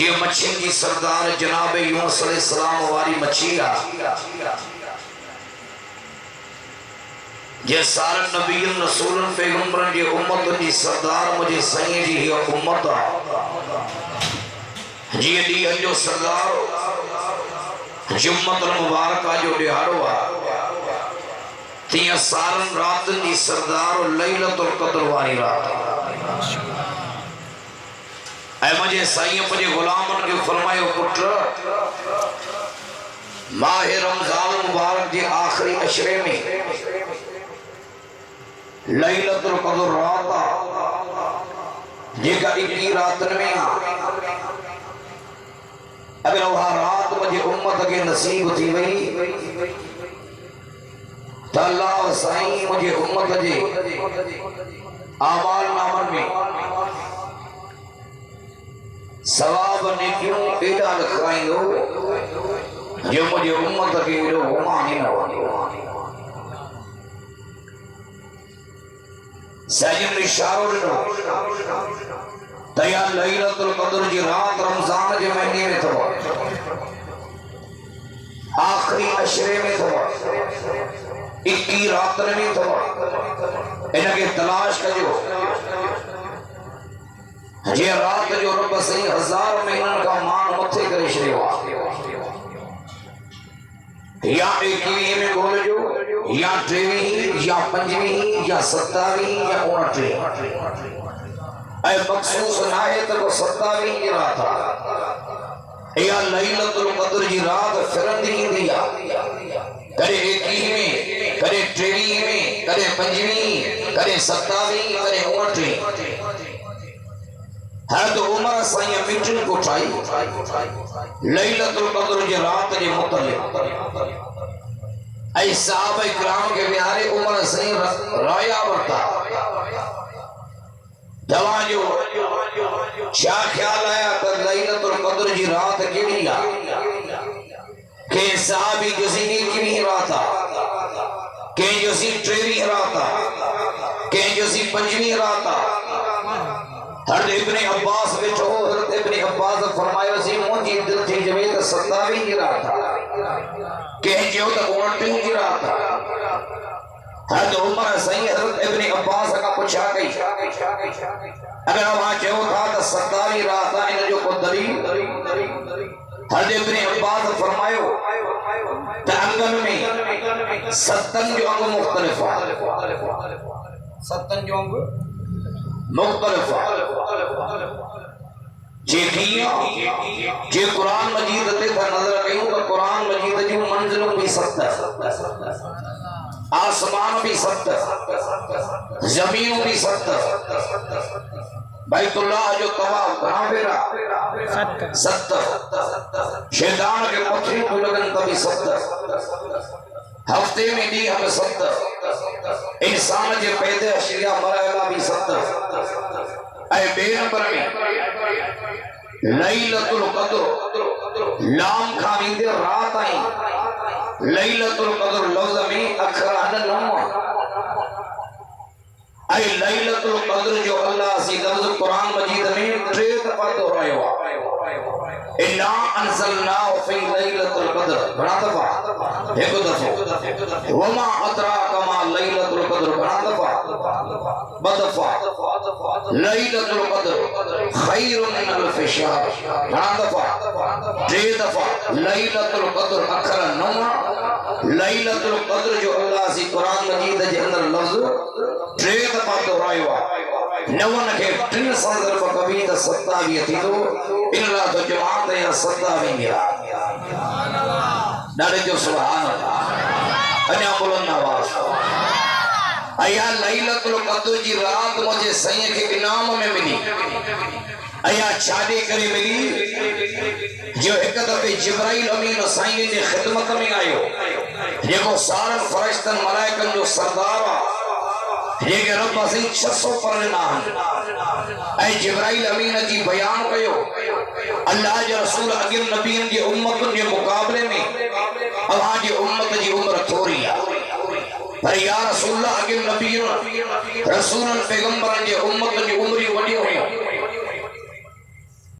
جی مچھین کی سردار جناب یونس علیہ السلام واری مچھی آ جی سارا نبیین رسولن پیغمبرن جی امت جی سردار مجھے سائیں جی ہی امت آ جی دی جو سردار جمعت المبارکہ جو دیہارو آ تیاں سارن راتن جی سردار لیلت القدر واری رات اے مجھے سائیں مجھے غلامن کے فرمائے پتر ماہ رمضان مبارک جی آخری عشرے میں لیلت القدر راتا جی کا اکی راتن میں اگر وہ رات مجھے امت کے نصیب تھی وہی تا اللہ و سائیں مجھے امت جی آمال نامن میں ثواب نیکیوں ایڈا لکھائیں دو جو مجھے امت کے جو ہمانی نوانی سیجن اشارو لنو تیار لیلت القدر جی رات رمضان جی مہینے میں تھا آخری عشرے میں تھا اکی راتن میں تھا انہاں کے تلاش کا جو جی رات جو رب صحیح 1000 مہینن کا مان متھے کرے شریع یا ایکویں میں گول جو یا ٹریویں یا پنجویں یا 27 یا 29 اے مخصوص نائے تک 27 کی رات یا لیلت القدر کی رات فرندی دیا کرے ایکویں میں کرے ٹریویں میں کرے پنجویں کرے 27 کرے 29 ہے تو عمر سائیں میٹن کو اٹھائی لیلت القدر کی رات کے متعلق اے صحابہ اکرام کے پیارے عمر سائیں رایا برتا جوان جو کیا خیال آیا کہ لیلت القدر کی رات کی لیا کہ صحابی کسی کی نہیں راتا کہ کسی ٹریوی راتا کہ کسی پنجویں راتا حضرت ابن عباس بیٹھو حضرت ابن عباس فرمایا سی مجھے دل تھی جوید 27 کی رات کہیں جو تک 29 کی رات حضرت عمر صحیح حضرت ابن عباس کا پوچھا گئی اگر وہاں جو تھا تو 27 رات ان جو کو دلیل حضرت ابن عباس فرمایا تنگن میں 7 جو انگ مختلف ہے 7 جو انگ مختلف جی قرآن مجید تے تھا نظر کہوں کہ قرآن مجید جو منزلوں بھی 7 آسمان بھی 7 زمینوں بھی 7 بیت اللہ جو طواف کہاں پھیرا 7 شیطان کے پتھری کو لگن تبھی 7 ہفتے میں دی ہمیں 7 انسان کے پیدے اشیاء مرحلہ بھی 7 اے بے نمبر میں لیلت القدر لام کھانی دے رات آئیں لیلت القدر لفظ میں اکھر آنے لمحہ اے لیلت القدر جو اللہ سی لفظ قرآن مجید میں 3 دفعہ دہرائے ہوا اِنَّا أَنزَلْنَاهُ فِي لَيْلَةِ الْقَدْرِ بڑا دفعہ ایک دفعہ وَمَا أَدْرَاكَ مَا لَيْلَةُ الْقَدْرِ بڑا دفعہ بدفعہ لَيْلَةُ الْقَدْرِ خَيْرٌ مِنَ أَلْفِ شَهْرٍ بڑا دفعہ 3 دفعہ لَيْلَةُ الْقَدْرِ اکھر نمہ لَيْلَةُ الْقَدْرِ جو اللہ سی قرآن مجید کے اندر لفظ 3 دفعہ دہرائے ہوا نون کے 3 سال پر کبھی تا 27 تھی تو اللہ تو جماعت ہے یا 27 گیا ڈاڑے جو سبحان اللہ انیا بلند آواز ایا لیلت القدر کی رات مجھے سائیں کے انعام میں ملی ایا چھاڑے کرے ملی جو ایک دفعہ جبرائیل امین و سائیں نے خدمت میں آئے یہ کو سارن فرشتن ملائکن جو سردارہ یہ کہ رب سے 600 پرنا اے جبرائیل امین جی بیان کیو اللہ جی رسول اگر نبیوں کی امت کے مقابلے میں اللہ جی امت جی عمر تھوڑی ہے پر یا رسول اللہ اگر نبیوں رسول پیغمبر جی امت جی عمری وڈی ہوئی